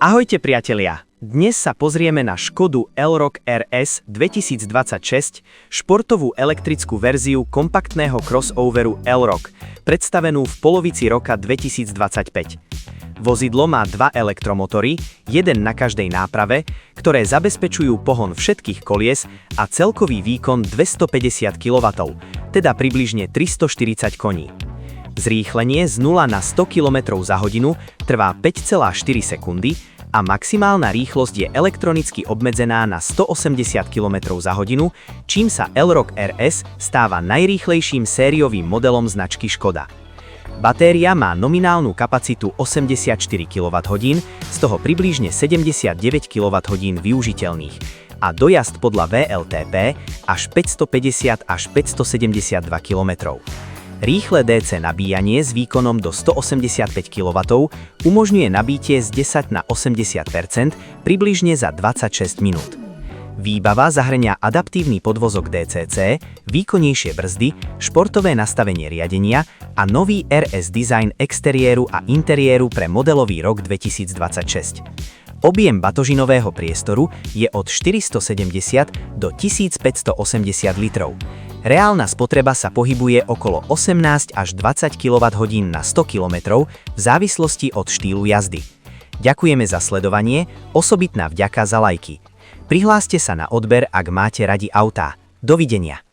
Ahojte priatelia, dnes sa pozrieme na Škodu Elroq RS 2026, športovú elektrickú verziu kompaktného crossoveru Elroq, predstavenú v polovici roka 2025. Vozidlo má dva elektromotory, jeden na každej náprave, ktoré zabezpečujú pohon všetkých kolies a celkový výkon 250 kW, teda približne 340 koní. Zrýchlenie z 0 na 100 km za hodinu trvá 5,4 sekundy a maximálna rýchlosť je elektronicky obmedzená na 180 km za hodinu, čím sa Elroq RS stáva najrýchlejším sériovým modelom značky Škoda. Batéria má nominálnu kapacitu 84 kWh, z toho približne 79 kWh využiteľných a dojazd podľa VLTP až 550 až 572 km. Rýchle DC nabíjanie s výkonom do 185 kW umožňuje nabítie z 10 na 80% približne za 26 minút. Výbava zahŕňa adaptívny podvozok DCC, výkonnejšie brzdy, športové nastavenie riadenia a nový RS design exteriéru a interiéru pre modelový rok 2026. Objem batožinového priestoru je od 470 do 1580 litrov. Reálna spotreba sa pohybuje okolo 18 až 20 kWh na 100 km v závislosti od štýlu jazdy. Ďakujeme za sledovanie, osobitná vďaka za lajky. Prihláste sa na odber, ak máte radi autá. Dovidenia.